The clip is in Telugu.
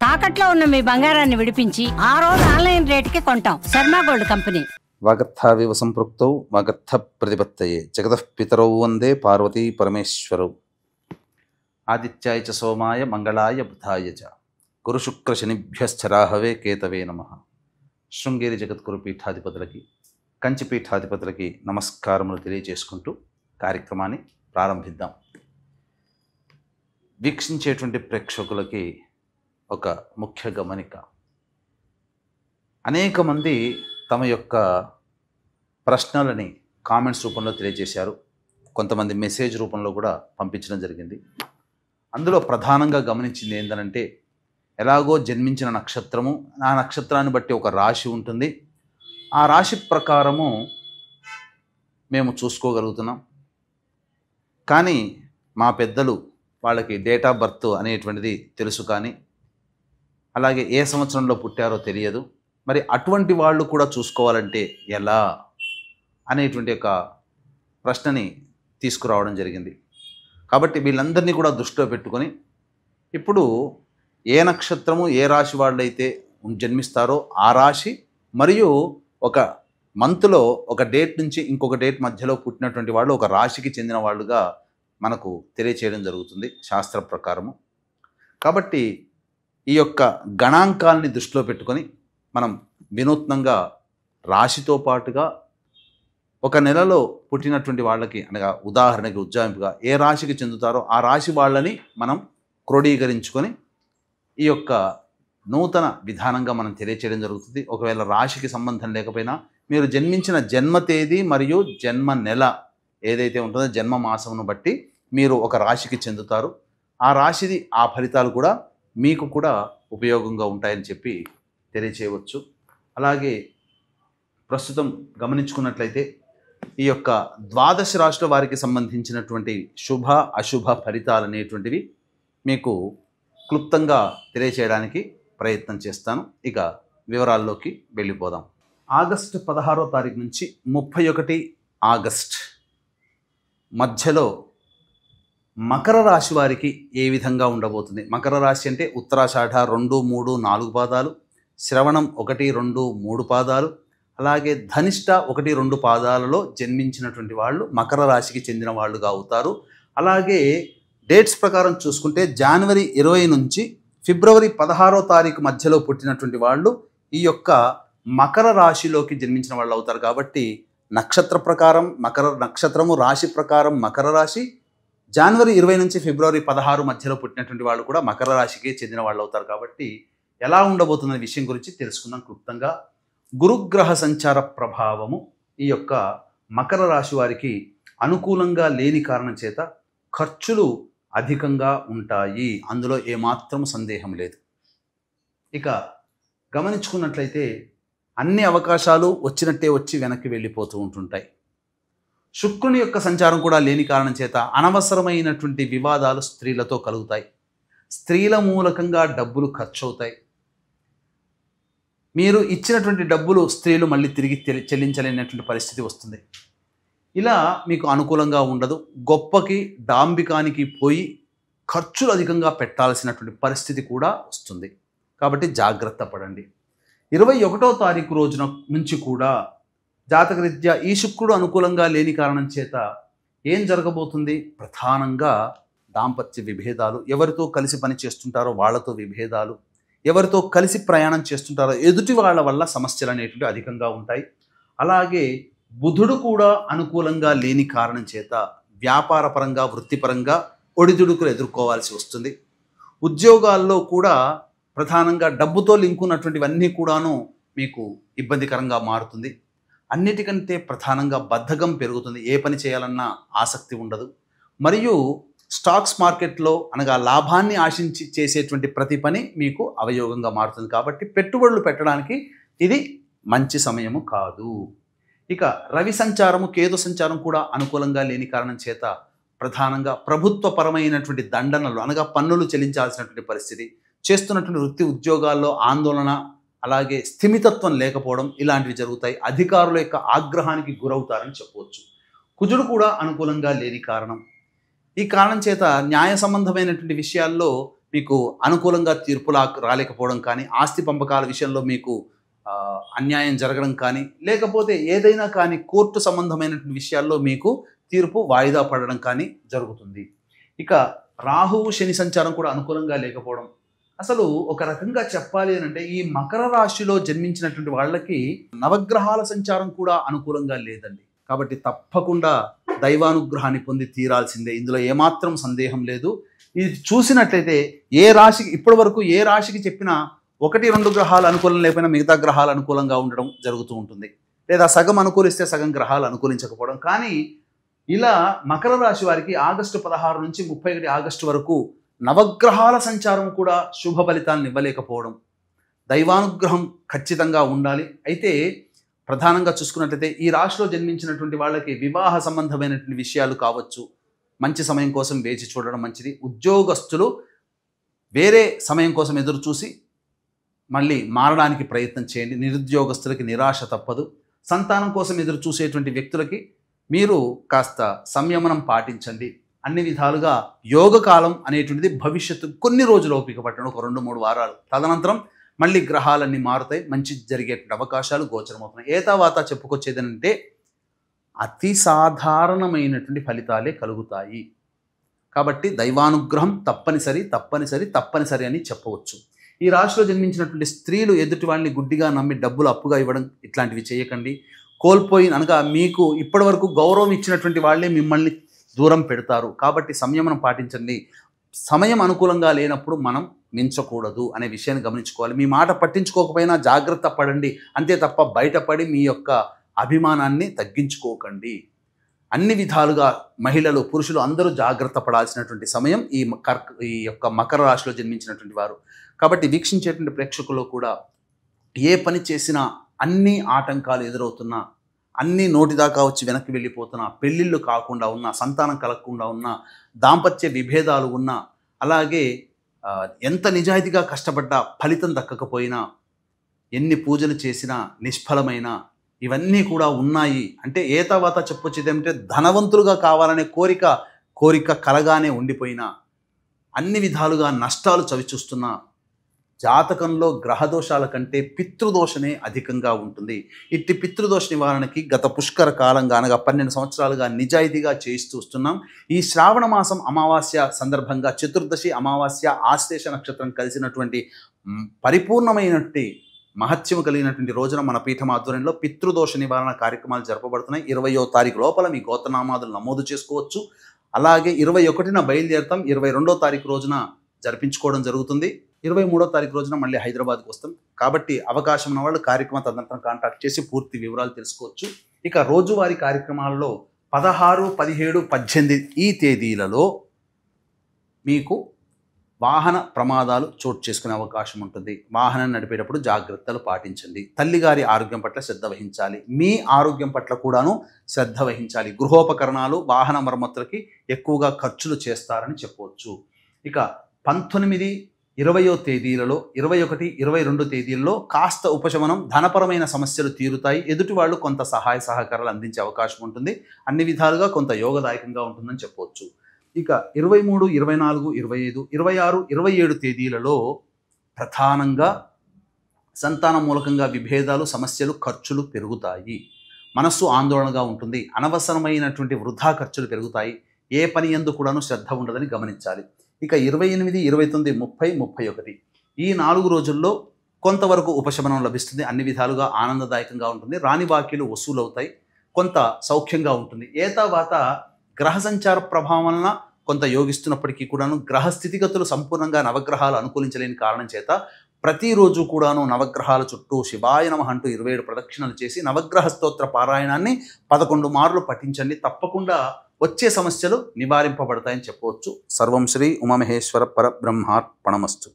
తాకట్లో ఉన్న మీ బంగారాన్ని విడిపించి ఆ రోజు ఆన్లైన్ రేటుకి కొంటాం. Sharma gold company. వాగర్థావివ సంపృక్తౌ వాగర్థ ప్రతిపత్తయే జగతః పితరౌ వందే పార్వతీ పరమేశ్వరౌ. ఆదిత్యాయ చ సోమాయ మంగళాయ బుధాయ చ గురు శుక్ర శనిభ్యశ్చరాహవే కేతవే నమః. శృంగేరి జగద్గురు పీఠాధిపతులకి, కంచి పీఠాధిపతులకి నమస్కారములు తెలియజేసుకుంటూ కార్యక్రమాన్ని ప్రారంభిద్దాం. వీక్షించేటువంటి ప్రేక్షకులకి ఒక ముఖ్య గమనిక. అనేక మంది తమ యొక్క ప్రశ్నలని కామెంట్స్ రూపంలో తెలియజేశారు. కొంతమంది మెసేజ్ రూపంలో కూడా పంపించడం జరిగింది. అందులో ప్రధానంగా గమనించింది ఏంటంటే, ఎలాగో జన్మించిన నక్షత్రము, ఆ నక్షత్రాన్ని బట్టి ఒక రాశి ఉంటుంది, ఆ రాశి ప్రకారము మేము చూసుకోగలుగుతున్నాం. కానీ మా పెద్దలు వాళ్ళకి డేట్ ఆఫ్ బర్త్ అనేటువంటిది తెలుసు, కానీ అలాగే ఏ సంవత్సరంలో పుట్టారో తెలియదు. మరి అటువంటి వాళ్ళు కూడా చూసుకోవాలంటే ఎలా అనేటువంటి ఒక ప్రశ్నని తీసుకురావడం జరిగింది. కాబట్టి వీళ్ళందరినీ కూడా దృష్టిలో పెట్టుకొని ఇప్పుడు ఏ నక్షత్రము ఏ రాశి వాళ్ళైతే జన్మిస్తారో ఆ రాశి మరియు ఒక మంత్లో ఒక డేట్ నుంచి ఇంకొక డేట్ మధ్యలో పుట్టినటువంటి వాళ్ళు ఒక రాశికి చెందిన వాళ్ళుగా మనకు తెలియచేయడం జరుగుతుంది శాస్త్ర ప్రకారము. కాబట్టి ఈ యొక్క గణాంకాలని దృష్టిలో పెట్టుకొని మనం వినూత్నంగా రాశితో పాటుగా ఒక నెలలో పుట్టినటువంటి వాళ్ళకి, అనగా ఉదాహరణకి ఉజ్జాయింపుగా ఏ రాశికి చెందుతారో ఆ రాశి వాళ్ళని మనం క్రోడీకరించుకొని ఈ యొక్క నూతన విధానంగా మనం తెలియచేయడం జరుగుతుంది. ఒకవేళ రాశికి సంబంధం లేకపోయినా మీరు జన్మించిన జన్మ తేదీ మరియు జన్మ నెల ఏదైతే ఉంటుందో జన్మ మాసమును బట్టి మీరు ఒక రాశికి చెందుతారు. ఆ రాశిది ఆ ఫలితాలు కూడా మీకు కూడా ఉపయోగంగా ఉంటాయని చెప్పి తెలియచేయవచ్చు. అలాగే ప్రస్తుతం గమనించుకున్నట్లయితే ఈ యొక్క ద్వాదశ రాశుల వారికి సంబంధించినటువంటి శుభ అశుభ ఫలితాలు అనేటువంటివి మీకు క్లుప్తంగా తెలియచేయడానికి ప్రయత్నం చేస్తాను. ఇక వివరాల్లోకి వెళ్ళిపోదాం. ఆగస్టు 16వ తారీఖు నుంచి 31 ఆగస్ట్ మధ్యలో మకర రాశి వారికి ఏ విధంగా ఉండబోతుంది. మకర రాశి అంటే ఉత్తరాషాఢ 2, 3, 4 పాదాలు, శ్రవణం 1, 2, 3 పాదాలు, అలాగే ధనిష్ట 1, 2 పాదాలలో జన్మించినటువంటి వాళ్ళు మకర రాశికి చెందిన వాళ్ళుగా అవుతారు. అలాగే డేట్స్ ప్రకారం చూసుకుంటే జనవరి 20 నుంచి ఫిబ్రవరి 16వ తారీఖు మధ్యలో పుట్టినటువంటి వాళ్ళు ఈ యొక్క మకర రాశిలోకి జన్మించిన వాళ్ళు అవుతారు. కాబట్టి నక్షత్ర ప్రకారం మకర నక్షత్రము, రాశి ప్రకారం మకర రాశి, జనవరి 20 నుంచి ఫిబ్రవరి 16 మధ్యలో పుట్టినటువంటి వాళ్ళు కూడా మకర రాశికి చెందిన వాళ్ళు అవుతారు. కాబట్టి ఎలా ఉండబోతున్న విషయం గురించి తెలుసుకుందాం క్లుప్తంగా. గురుగ్రహ సంచార ప్రభావము ఈ యొక్క మకర రాశి వారికి అనుకూలంగా లేని కారణం చేత ఖర్చులు అధికంగా ఉంటాయి, అందులో ఏమాత్రం సందేహం లేదు. ఇక గమనించుకున్నట్లయితే అన్ని అవకాశాలు వచ్చినట్టే వచ్చి వెనక్కి వెళ్ళిపోతూ ఉంటుంటాయి. శుక్రుని యొక్క సంచారం కూడా లేని కారణం చేత అనవసరమైనటువంటి వివాదాలు స్త్రీలతో కలుగుతాయి. స్త్రీల మూలకంగా డబ్బులు ఖర్చు అవుతాయి. మీరు ఇచ్చినటువంటి డబ్బులు స్త్రీలు మళ్ళీ తిరిగి చెల్లించలేనటువంటి పరిస్థితి వస్తుంది. ఇలా మీకు అనుకూలంగా ఉండదు. గొప్పకి డాంబికానికి పోయి ఖర్చులు అధికంగా పెట్టాల్సినటువంటి పరిస్థితి కూడా వస్తుంది. కాబట్టి జాగ్రత్త పడండి. 21వ తారీఖు రోజున నుంచి కూడా జాతకరీత్యా ఈ శుక్రుడు అనుకూలంగా లేని కారణం చేత ఏం జరగబోతుంది? ప్రధానంగా దాంపత్య విభేదాలు, ఎవరితో కలిసి పని చేస్తుంటారో వాళ్ళతో విభేదాలు, ఎవరితో కలిసి ప్రయాణం చేస్తుంటారో ఎదుటి వాళ్ళ వల్ల సమస్యలు అనేటివి అధికంగా ఉంటాయి. అలాగే బుధుడు కూడా అనుకూలంగా లేని కారణం చేత వ్యాపారపరంగా వృత్తిపరంగా ఒడిదుడుకులు ఎదుర్కోవాల్సి వస్తుంది. ఉద్యోగాల్లో కూడా ప్రధానంగా డబ్బుతో లింక్ ఉన్నటువంటివన్నీ కూడాను మీకు ఇబ్బందికరంగా మారుతుంది. అన్నిటికంటే ప్రధానంగా బద్ధకం పెరుగుతుంది. ఏ పని చేయాలన్నా ఆసక్తి ఉండదు. మరియు స్టాక్స్ మార్కెట్లో అనగా లాభాన్ని ఆశించి చేసేటువంటి ప్రతి పని మీకు అవయోగంగా మారుతుంది. కాబట్టి పెట్టుబడులు పెట్టడానికి ఇది మంచి సమయము కాదు. ఇక రవి సంచారము, కేతు సంచారం కూడా అనుకూలంగా లేని కారణం చేత ప్రధానంగా ప్రభుత్వపరమైనటువంటి దండనలు అనగా పన్నులు చెల్లించాల్సినటువంటి పరిస్థితి, చేస్తున్నటువంటి వృత్తి ఉద్యోగాల్లో ఆందోళన, అలాగే స్థిమితత్వం లేకపోవడం ఇలాంటివి జరుగుతాయి. అధికారుల యొక్క ఆగ్రహానికి గురవుతారని చెప్పవచ్చు. కుజుడు కూడా అనుకూలంగా లేని కారణం. ఈ కారణం చేత న్యాయ సంబంధమైనటువంటి విషయాల్లో మీకు అనుకూలంగా తీర్పులా రాలేకపోవడం కానీ, ఆస్తి పంపకాల విషయంలో మీకు అన్యాయం జరగడం కానీ, లేకపోతే ఏదైనా కానీ కోర్టు సంబంధమైనటువంటి విషయాల్లో మీకు తీర్పు వాయిదా పడడం కానీ జరుగుతుంది. ఇక రాహువు శని సంచారం కూడా అనుకూలంగా లేకపోవడం. అసలు ఒక రకంగా చెప్పాలి అంటే ఈ మకర రాశిలో జన్మించినటువంటి వాళ్ళకి నవగ్రహాల సంచారం కూడా అనుకూలంగా లేదండి. కాబట్టి తప్పకుండా దైవానుగ్రహాన్ని పొంది తీరాల్సిందే, ఇందులో ఏమాత్రం సందేహం లేదు. ఇది చూసినట్లయితే ఏ రాశికి ఇప్పటి వరకు ఏ రాశికి చెప్పినా 1-2 గ్రహాలు అనుకూలం లేకపోయినా మిగతా గ్రహాలు అనుకూలంగా ఉండడం జరుగుతూ ఉంటుంది, లేదా సగం అనుకూలిస్తే సగం గ్రహాలు అనుకూలించకపోవడం. కానీ ఇలా మకర రాశి వారికి ఆగస్టు 16 నుంచి 31 ఆగస్టు వరకు నవగ్రహాల సంచారం కూడా శుభ ఫలితాలను ఇవ్వలేకపోవడం. దైవానుగ్రహం ఖచ్చితంగా ఉండాలి. అయితే ప్రధానంగా చూసుకున్నట్లయితే ఈ రాశిలో జన్మించినటువంటి వాళ్ళకి వివాహ సంబంధమైనటువంటి విషయాలు కావచ్చు, మంచి సమయం కోసం వేచి చూడడం మంచిది. ఉద్యోగస్తులు వేరే సమయం కోసం ఎదురు చూసి మళ్ళీ మారడానికి ప్రయత్నం చేయండి. నిరుద్యోగస్తులకి నిరాశ తప్పదు. సంతానం కోసం ఎదురు చూసేటువంటి వ్యక్తులకి మీరు కాస్త సంయమనం పాటించండి. అన్ని విధాలుగా యోగకాలం అనేటువంటిది భవిష్యత్తు కొన్ని రోజులు ఓపిక పట్టడం, ఒక 2-3 వారాలు. తదనంతరం మళ్ళీ గ్రహాలన్నీ మారుతాయి, మంచి జరిగేటువంటి అవకాశాలు గోచరమవుతున్నాయి. ఏతావాత చెప్పుకొచ్చేది అంటే అతి సాధారణమైనటువంటి ఫలితాలే కలుగుతాయి. కాబట్టి దైవానుగ్రహం తప్పనిసరి అని చెప్పవచ్చు. ఈ రాశిలో జన్మించినటువంటి స్త్రీలు ఎదుటి వాళ్ళని గుడ్డిగా నమ్మి డబ్బులు అప్పుగా ఇవ్వడం ఇట్లాంటివి చేయకండి. కోల్పోయి అనగా మీకు ఇప్పటి వరకు గౌరవం ఇచ్చినటువంటి వాళ్ళే మిమ్మల్ని దూరం పెడతారు. కాబట్టి సంయమనం పాటించండి. సమయం అనుకూలంగా లేనప్పుడు మనం మించకూడదు అనే విషయాన్ని గమనించుకోవాలి. మీ మాట పట్టించుకోకపోయినా జాగ్రత్త పడండి, అంతే తప్ప బయటపడి మీ యొక్క అభిమానాన్ని తగ్గించుకోకండి. అన్ని విధాలుగా మహిళలు పురుషులు అందరూ జాగ్రత్త పడాల్సినటువంటి సమయం ఈ యొక్క మకర రాశిలో జన్మించినటువంటి వారు. కాబట్టి వీక్షించేటువంటి ప్రేక్షకుల్లో కూడా ఏ పని చేసినా అన్ని ఆటంకాలు ఎదురవుతున్నా, అన్నీ నోటిదాకా వచ్చి వెనక్కి వెళ్ళిపోతున్నా, పెళ్ళిళ్ళు కాకుండా ఉన్నా, సంతానం కలగకుండా ఉన్నా, దాంపత్య విభేదాలు ఉన్నా, అలాగే ఎంత నిజాయితీగా కష్టపడ్డా ఫలితం దక్కకపోయినా, ఎన్ని పూజలు చేసినా నిష్ఫలమైనా, ఇవన్నీ కూడా ఉన్నాయి. అంటే ఏతావాత చెప్పొచ్చేది ఏమంటే ధనవంతులుగా కావాలనే కోరిక కలగానే ఉండిపోయినా, అన్ని విధాలుగా నష్టాలు చవిచూస్తున్నా, జాతకంలో గ్రహదోషాల కంటే పితృదోషమే అధికంగా ఉంటుంది. ఇట్టి పితృదోష నివారణకి గత పుష్కర కాలంగా అనగా 12 సంవత్సరాలుగా నిజాయితీగా చేయిస్తూ వస్తున్నాం. ఈ శ్రావణ మాసం అమావాస్య సందర్భంగా చతుర్దశి అమావాస్య ఆశ్లేష నక్షత్రం కలిసినటువంటి పరిపూర్ణమైనటువంటి మహత్యం కలిగినటువంటి రోజున మన పీఠం ఆధ్వర్యంలో పితృదోష నివారణ కార్యక్రమాలు జరపబడుతున్నాయి. 20వ తారీఖు లోపల మీ గోత్రనామాదులు నమోదు చేసుకోవచ్చు. అలాగే 21న బయలుదేరుతాం. 22వ తారీఖు రోజున జరిపించుకోవడం జరుగుతుంది. 23వ తారీఖు రోజున మళ్ళీ హైదరాబాద్కి వస్తాం. కాబట్టి అవకాశం ఉన్న వాళ్ళు కార్యక్రమం తదనంతరం కాంటాక్ట్ చేసి పూర్తి వివరాలు తెలుసుకోవచ్చు. ఇక రోజువారీ కార్యక్రమాల్లో 16, 17, 18 ఈ తేదీలలో మీకు వాహన ప్రమాదాలు చోటు చేసుకునే అవకాశం ఉంటుంది. వాహనం నడిపేటప్పుడు జాగ్రత్తలు పాటించండి. తల్లిగారి ఆరోగ్యం పట్ల శ్రద్ధ వహించాలి. మీ ఆరోగ్యం పట్ల కూడాను శ్రద్ధ వహించాలి. గృహోపకరణాలు, వాహన మరమ్మతులకి ఎక్కువగా ఖర్చులు చేస్తారని చెప్పవచ్చు. ఇక 19, 20వ తేదీలలో 21, 22 తేదీల్లో కాస్త ఉపశమనం, ధనపరమైన సమస్యలు తీరుతాయి. ఎదుటి వాళ్ళు కొంత సహాయ సహకారాలు అందించే అవకాశం ఉంటుంది. అన్ని విధాలుగా కొంత యోగదాయకంగా ఉంటుందని చెప్పవచ్చు. ఇక 23, 24, 25, 26, 27 తేదీలలో ప్రధానంగా సంతానం మూలకంగా విభేదాలు, సమస్యలు, ఖర్చులు పెరుగుతాయి. మనస్సు ఆందోళనగా ఉంటుంది. అనవసరమైనటువంటి వృధా ఖర్చులు పెరుగుతాయి. ఏ పని యందు కూడాను శ్రద్ధ ఉండదని గమనించాలి. ఇక 28, 29, 30, 31 ఈ 4 రోజుల్లో కొంతవరకు ఉపశమనం లభిస్తుంది. అన్ని విధాలుగా ఆనందదాయకంగా ఉంటుంది. రాని బాకీలు వసూలవుతాయి. కొంత సౌఖ్యంగా ఉంటుంది. ఏతావాత గ్రహ సంచార ప్రభావం వలన కొంత యోగిస్తున్నప్పటికీ కూడాను గ్రహ స్థితిగతులు సంపూర్ణంగా నవగ్రహాలు అనుకూలించలేని కారణం చేత ప్రతిరోజు కూడాను నవగ్రహాల చుట్టూ శివాయ నమః అంటూ 27 ప్రదక్షిణలు చేసి నవగ్రహ స్తోత్ర పారాయణాన్ని 11 మార్లు పఠించండి. తప్పకుండా వచ్చే సమస్యలు నివారింపబడతాయని చెప్పవచ్చు. సర్వం శ్రీ ఉమామహేశ్వర పరబ్రహ్మార్పణమస్తు.